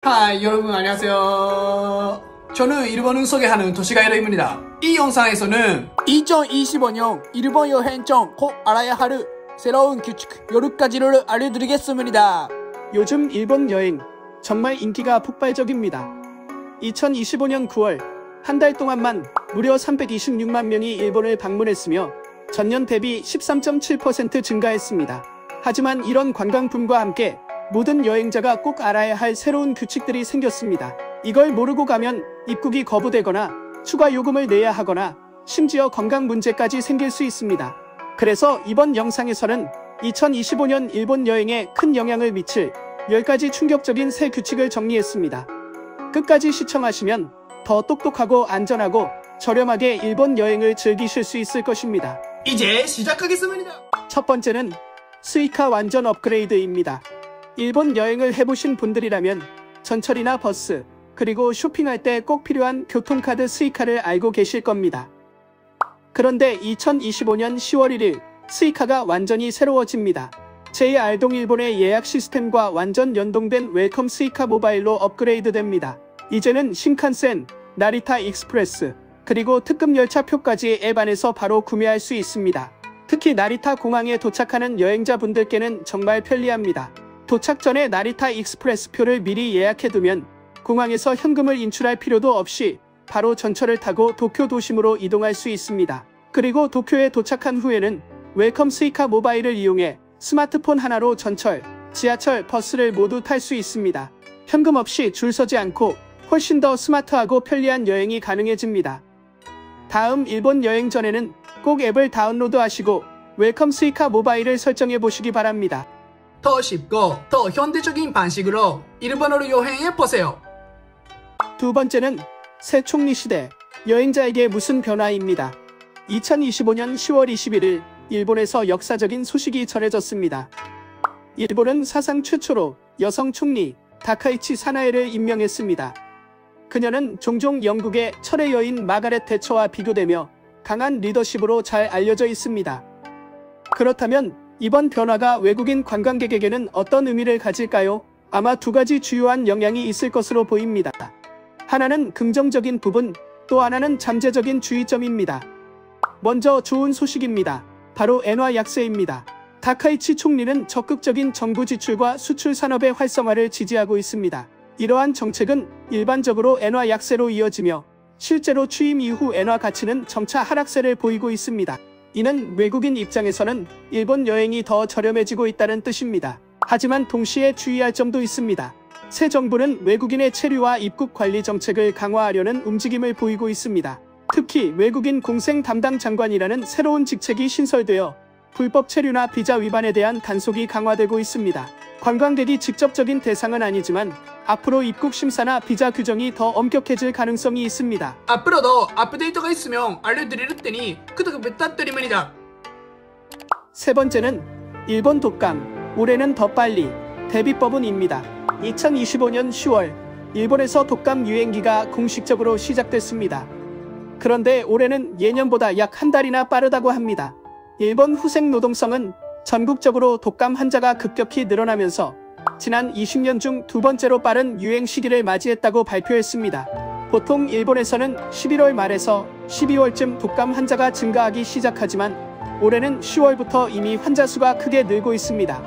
하이 여러분 안녕하세요. 저는 일본을 소개하는 도시가이러입니다. 이 영상에서는 2025년 일본 여행 전 꼭 알아야 할 새로운 규칙 10가지를 알려드리겠습니다. 요즘 일본 여행 정말 인기가 폭발적입니다. 2025년 9월 한 달 동안만 무려 326만 명이 일본을 방문했으며 전년 대비 13.7% 증가했습니다. 하지만 이런 관광붐과 함께 모든 여행자가 꼭 알아야 할 새로운 규칙들이 생겼습니다. 이걸 모르고 가면 입국이 거부되거나 추가 요금을 내야 하거나 심지어 건강 문제까지 생길 수 있습니다. 그래서 이번 영상에서는 2025년 일본 여행에 큰 영향을 미칠 10가지 충격적인 새 규칙을 정리했습니다. 끝까지 시청하시면 더 똑똑하고 안전하고 저렴하게 일본 여행을 즐기실 수 있을 것입니다. 이제 시작하겠습니다. 첫 번째는 스이카 완전 업그레이드입니다. 일본 여행을 해보신 분들이라면 전철이나 버스, 그리고 쇼핑할 때 꼭 필요한 교통카드 스이카를 알고 계실 겁니다. 그런데 2025년 10월 1일 스이카가 완전히 새로워집니다. JR 동일본의 예약 시스템과 완전 연동된 웰컴 스이카 모바일로 업그레이드됩니다. 이제는 신칸센, 나리타 익스프레스, 그리고 특급 열차표까지 앱 안에서 바로 구매할 수 있습니다. 특히 나리타 공항에 도착하는 여행자분들께는 정말 편리합니다. 도착 전에 나리타 익스프레스 표를 미리 예약해두면 공항에서 현금을 인출할 필요도 없이 바로 전철을 타고 도쿄 도심으로 이동할 수 있습니다. 그리고 도쿄에 도착한 후에는 웰컴 스이카 모바일을 이용해 스마트폰 하나로 전철, 지하철, 버스를 모두 탈 수 있습니다. 현금 없이 줄 서지 않고 훨씬 더 스마트하고 편리한 여행이 가능해집니다. 다음 일본 여행 전에는 꼭 앱을 다운로드하시고 웰컴 스이카 모바일을 설정해 보시기 바랍니다. 더 쉽고 더 현대적인 방식으로 일본어로 여행해보세요. 두 번째는 새 총리 시대, 여행자에게 무슨 변화입니다. 2025년 10월 21일 일본에서 역사적인 소식이 전해졌습니다. 일본은 사상 최초로 여성 총리 다카이치 사나에를 임명했습니다. 그녀는 종종 영국의 철의 여인 마가렛 대처와 비교되며 강한 리더십으로 잘 알려져 있습니다. 그렇다면 이번 변화가 외국인 관광객에게는 어떤 의미를 가질까요? 아마 두 가지 주요한 영향이 있을 것으로 보입니다. 하나는 긍정적인 부분, 또 하나는 잠재적인 주의점입니다. 먼저 좋은 소식입니다. 바로 엔화 약세입니다. 다카이치 총리는 적극적인 정부 지출과 수출 산업의 활성화를 지지하고 있습니다. 이러한 정책은 일반적으로 엔화 약세로 이어지며 실제로 취임 이후 엔화 가치는 점차 하락세를 보이고 있습니다. 이는 외국인 입장에서는 일본 여행이 더 저렴해지고 있다는 뜻입니다. 하지만 동시에 주의할 점도 있습니다. 새 정부는 외국인의 체류와 입국 관리 정책을 강화하려는 움직임을 보이고 있습니다. 특히 외국인 공생 담당 장관이라는 새로운 직책이 신설되어 불법 체류나 비자 위반에 대한 단속이 강화되고 있습니다. 관광객이 직접적인 대상은 아니지만 앞으로 입국 심사나 비자 규정이 더 엄격해질 가능성이 있습니다. 앞으로도 업데이트가 있으면 알려드릴 테니 구독 부탁드립니다. 세 번째는 일본 독감, 올해는 더 빨리 대비법은입니다. 2025년 10월 일본에서 독감 유행기가 공식적으로 시작됐습니다. 그런데 올해는 예년보다 약 한 달이나 빠르다고 합니다. 일본 후생 노동성은 전국적으로 독감 환자가 급격히 늘어나면서 지난 20년 중 두 번째로 빠른 유행 시기를 맞이했다고 발표했습니다. 보통 일본에서는 11월 말에서 12월쯤 독감 환자가 증가하기 시작하지만 올해는 10월부터 이미 환자 수가 크게 늘고 있습니다.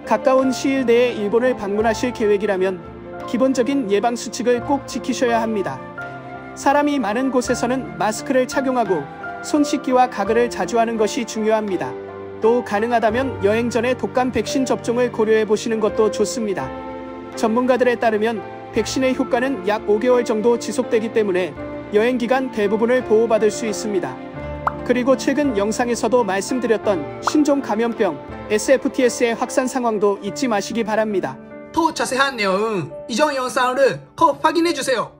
가까운 시일 내에 일본을 방문하실 계획이라면 기본적인 예방 수칙을 꼭 지키셔야 합니다. 사람이 많은 곳에서는 마스크를 착용하고 손 씻기와 가글을 자주 하는 것이 중요합니다. 또 가능하다면 여행 전에 독감 백신 접종을 고려해 보시는 것도 좋습니다. 전문가들에 따르면 백신의 효과는 약 5개월 정도 지속되기 때문에 여행 기간 대부분을 보호받을 수 있습니다. 그리고 최근 영상에서도 말씀드렸던 신종 감염병 SFTS의 확산 상황도 잊지 마시기 바랍니다. 더 자세한 내용은 이전 영상을 꼭 확인해주세요.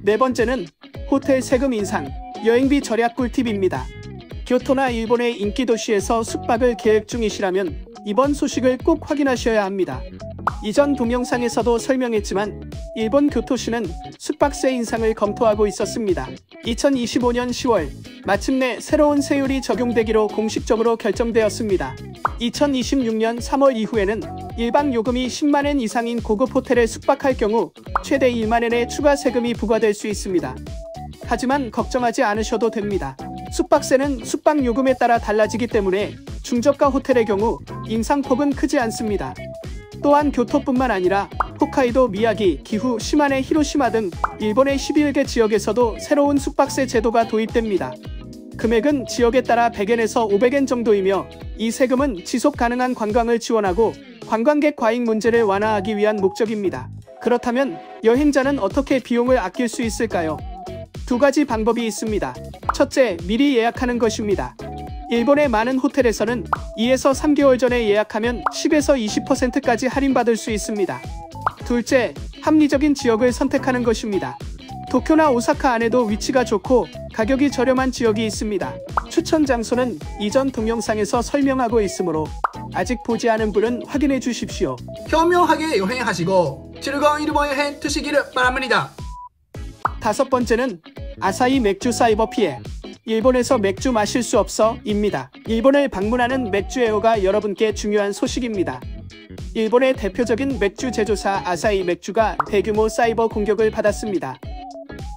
네 번째는 호텔 세금 인상, 여행비 절약 꿀팁입니다. 교토나 일본의 인기 도시에서 숙박을 계획 중이시라면 이번 소식을 꼭 확인하셔야 합니다. 이전 동영상에서도 설명했지만 일본 교토시는 숙박세 인상을 검토하고 있었습니다. 2025년 10월 마침내 새로운 세율이 적용되기로 공식적으로 결정되었습니다. 2026년 3월 이후에는 일박 요금이 10만엔 이상인 고급 호텔에 숙박할 경우 최대 1만엔의 추가 세금이 부과될 수 있습니다. 하지만 걱정하지 않으셔도 됩니다. 숙박세는 숙박 요금에 따라 달라지기 때문에 중저가 호텔의 경우 인상폭은 크지 않습니다. 또한 교토뿐만 아니라 홋카이도, 미야기, 기후, 시마네, 히로시마 등 일본의 11개 지역에서도 새로운 숙박세 제도가 도입됩니다. 금액은 지역에 따라 100엔에서 500엔 정도이며 이 세금은 지속 가능한 관광을 지원하고 관광객 과잉 문제를 완화하기 위한 목적입니다. 그렇다면 여행자는 어떻게 비용을 아낄 수 있을까요? 두 가지 방법이 있습니다. 첫째, 미리 예약하는 것입니다. 일본의 많은 호텔에서는 2에서 3개월 전에 예약하면 10에서 20%까지 할인받을 수 있습니다. 둘째, 합리적인 지역을 선택하는 것입니다. 도쿄나 오사카 안에도 위치가 좋고 가격이 저렴한 지역이 있습니다. 추천 장소는 이전 동영상에서 설명하고 있으므로 아직 보지 않은 분은 확인해 주십시오. 현명하게 여행하시고 즐거운 일본 여행 되시기를 바랍니다. 다섯 번째는 아사히 맥주 사이버 피해. 일본에서 맥주 마실 수 없어 입니다. 일본을 방문하는 맥주 애호가 여러분께 중요한 소식입니다. 일본의 대표적인 맥주 제조사 아사히 맥주가 대규모 사이버 공격을 받았습니다.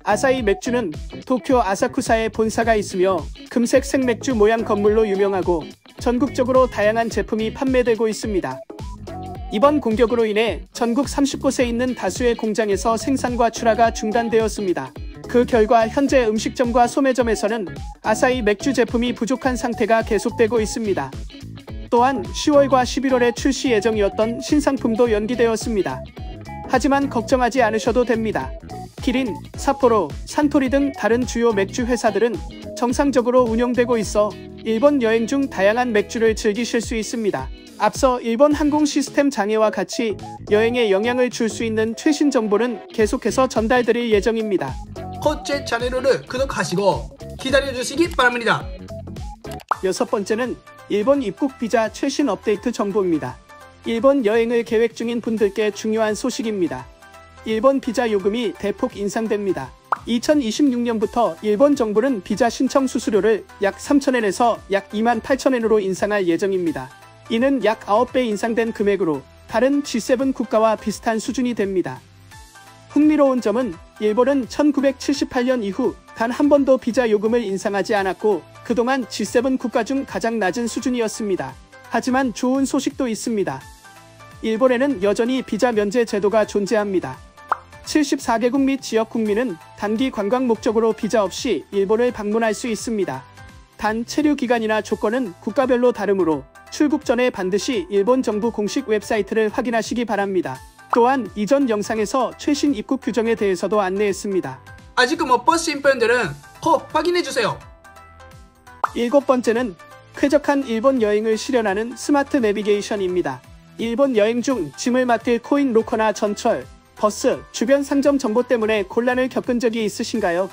아사히 맥주는 도쿄 아사쿠사에 본사가 있으며 금색 생맥주 모양 건물로 유명하고 전국적으로 다양한 제품이 판매되고 있습니다. 이번 공격으로 인해 전국 30곳에 있는 다수의 공장에서 생산과 출하가 중단되었습니다. 그 결과 현재 음식점과 소매점에서는 아사히 맥주 제품이 부족한 상태가 계속되고 있습니다. 또한 10월과 11월에 출시 예정이었던 신상품도 연기되었습니다. 하지만 걱정하지 않으셔도 됩니다. 키린, 삿포로, 산토리 등 다른 주요 맥주 회사들은 정상적으로 운영되고 있어 일본 여행 중 다양한 맥주를 즐기실 수 있습니다. 앞서 일본 항공 시스템 장애와 같이 여행에 영향을 줄 수 있는 최신 정보는 계속해서 전달드릴 예정입니다. 제 채널을 구독하시고 기다려주시기 바랍니다. 여섯 번째는 일본 입국 비자 최신 업데이트 정보입니다. 일본 여행을 계획 중인 분들께 중요한 소식입니다. 일본 비자 요금이 대폭 인상됩니다. 2026년부터 일본 정부는 비자 신청 수수료를 약 3,000엔에서 약 28,000엔으로 인상할 예정입니다. 이는 약 9배 인상된 금액으로 다른 G7 국가와 비슷한 수준이 됩니다. 흥미로운 점은 일본은 1978년 이후 단 한 번도 비자 요금을 인상하지 않았고 그동안 G7 국가 중 가장 낮은 수준이었습니다. 하지만 좋은 소식도 있습니다. 일본에는 여전히 비자 면제 제도가 존재합니다. 74개국 및 지역 국민은 단기 관광 목적으로 비자 없이 일본을 방문할 수 있습니다. 단 체류 기간이나 조건은 국가별로 다르므로 출국 전에 반드시 일본 정부 공식 웹사이트를 확인하시기 바랍니다. 또한 이전 영상에서 최신 입국 규정에 대해서도 안내했습니다. 아직 못 보신 분들은 꼭 확인해주세요. 일곱 번째는 쾌적한 일본 여행을 실현하는 스마트 내비게이션입니다. 일본 여행 중 짐을 맡길 코인 로커나 전철, 버스, 주변 상점 정보 때문에 곤란을 겪은 적이 있으신가요?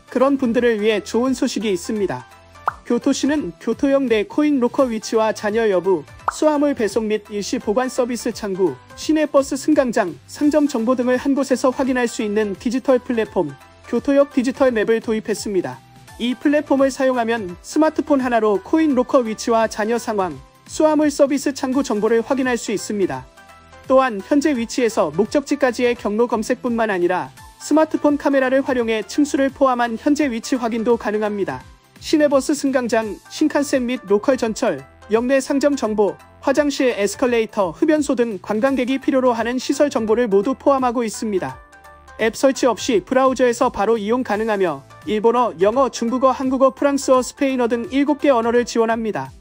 그런 분들을 위해 좋은 소식이 있습니다. 교토시는 교토역 내 코인 로커 위치와 잔여 여부, 수화물 배송 및 일시 보관 서비스 창구, 시내버스 승강장, 상점 정보 등을 한 곳에서 확인할 수 있는 디지털 플랫폼, 교토역 디지털 맵을 도입했습니다. 이 플랫폼을 사용하면 스마트폰 하나로 코인 로커 위치와 잔여 상황, 수화물 서비스 창구 정보를 확인할 수 있습니다. 또한 현재 위치에서 목적지까지의 경로 검색뿐만 아니라 스마트폰 카메라를 활용해 층수를 포함한 현재 위치 확인도 가능합니다. 시내버스 승강장, 신칸센 및 로컬 전철, 역내 상점 정보, 화장실, 에스컬레이터, 흡연소 등 관광객이 필요로 하는 시설 정보를 모두 포함하고 있습니다. 앱 설치 없이 브라우저에서 바로 이용 가능하며 일본어, 영어, 중국어, 한국어, 프랑스어, 스페인어 등 7개 언어를 지원합니다.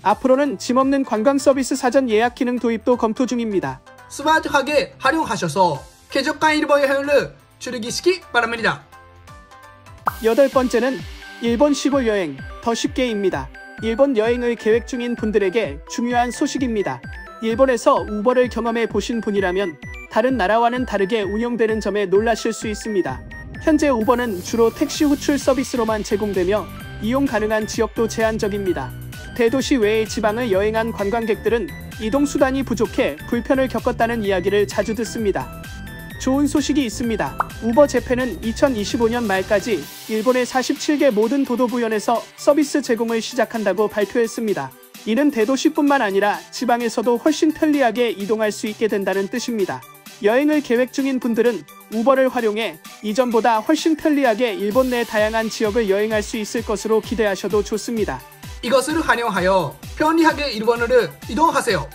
앞으로는 짐 없는 관광 서비스 사전 예약 기능 도입도 검토 중입니다. 스마트하게 활용하셔서 쾌적한 일본 여행을 즐기시기 바랍니다. 여덟 번째는 일본 시골 여행 더 쉽게입니다. 일본 여행을 계획 중인 분들에게 중요한 소식입니다. 일본에서 우버를 경험해 보신 분이라면 다른 나라와는 다르게 운영되는 점에 놀라실 수 있습니다. 현재 우버는 주로 택시 호출 서비스로만 제공되며 이용 가능한 지역도 제한적입니다. 대도시 외의 지방을 여행한 관광객들은 이동수단이 부족해 불편을 겪었다는 이야기를 자주 듣습니다. 좋은 소식이 있습니다. 우버 재팬은 2025년 말까지 일본의 47개 모든 도도부현에서 서비스 제공을 시작한다고 발표했습니다. 이는 대도시뿐만 아니라 지방에서도 훨씬 편리하게 이동할 수 있게 된다는 뜻입니다. 여행을 계획 중인 분들은 우버를 활용해 이전보다 훨씬 편리하게 일본 내 다양한 지역을 여행할 수 있을 것으로 기대하셔도 좋습니다. 이것을 활용하여 편리하게 일본으로 이동하세요.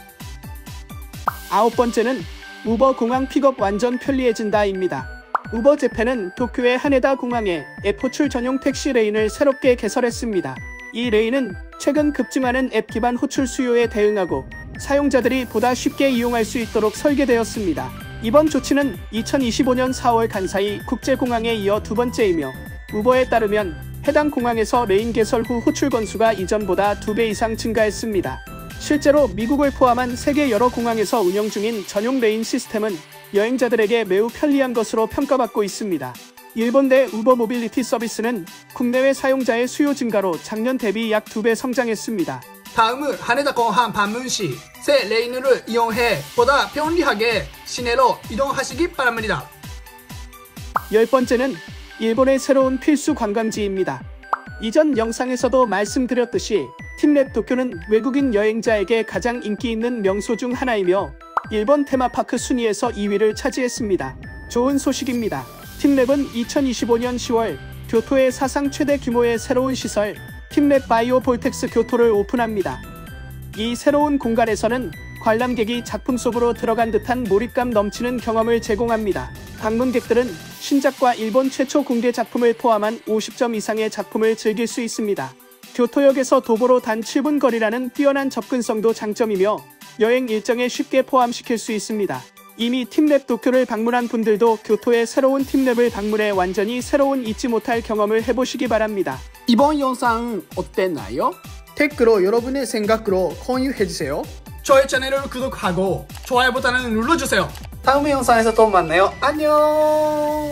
9번째는 우버 공항 픽업 완전 편리해진다입니다. 우버 재팬은 도쿄의 하네다 공항에 앱 호출 전용 택시 레인을 새롭게 개설했습니다. 이 레인은 최근 급증하는 앱 기반 호출 수요에 대응하고 사용자들이 보다 쉽게 이용할 수 있도록 설계되었습니다. 이번 조치는 2025년 4월 간사이 국제공항에 이어 두 번째이며 우버에 따르면 해당 공항에서 레인 개설 후 호출 건수가 이전보다 2배 이상 증가했습니다. 실제로 미국을 포함한 세계 여러 공항에서 운영 중인 전용 레인 시스템은 여행자들에게 매우 편리한 것으로 평가받고 있습니다. 일본 내 우버 모빌리티 서비스는 국내외 사용자의 수요 증가로 작년 대비 약 2배 성장했습니다. 다음은 하네다 공항 방문 시 새 레인을 이용해 보다 편리하게 시내로 이동하시기 바랍니다. 10번째는 일본의 새로운 필수 관광지입니다. 이전 영상에서도 말씀드렸듯이 팀랩 도쿄는 외국인 여행자에게 가장 인기 있는 명소 중 하나이며 일본 테마파크 순위에서 2위를 차지했습니다. 좋은 소식입니다. 팀랩은 2025년 10월 교토의 사상 최대 규모의 새로운 시설 팀랩 바이오 볼텍스 교토를 오픈합니다. 이 새로운 공간에서는 관람객이 작품 속으로 들어간 듯한 몰입감 넘치는 경험을 제공합니다. 방문객들은 신작과 일본 최초 공개 작품을 포함한 50점 이상의 작품을 즐길 수 있습니다. 교토역에서 도보로 단 7분 거리라는 뛰어난 접근성도 장점이며 여행 일정에 쉽게 포함시킬 수 있습니다. 이미 팀랩 도쿄를 방문한 분들도 교토의 새로운 팀랩을 방문해 완전히 새로운 잊지 못할 경험을 해보시기 바랍니다. 이번 영상은 어땠나요? 댓글로 여러분의 생각으로 공유해주세요. 저희 채널을 구독하고 좋아요 버튼을 눌러주세요. 다음 영상에서 또 만나요. 안녕.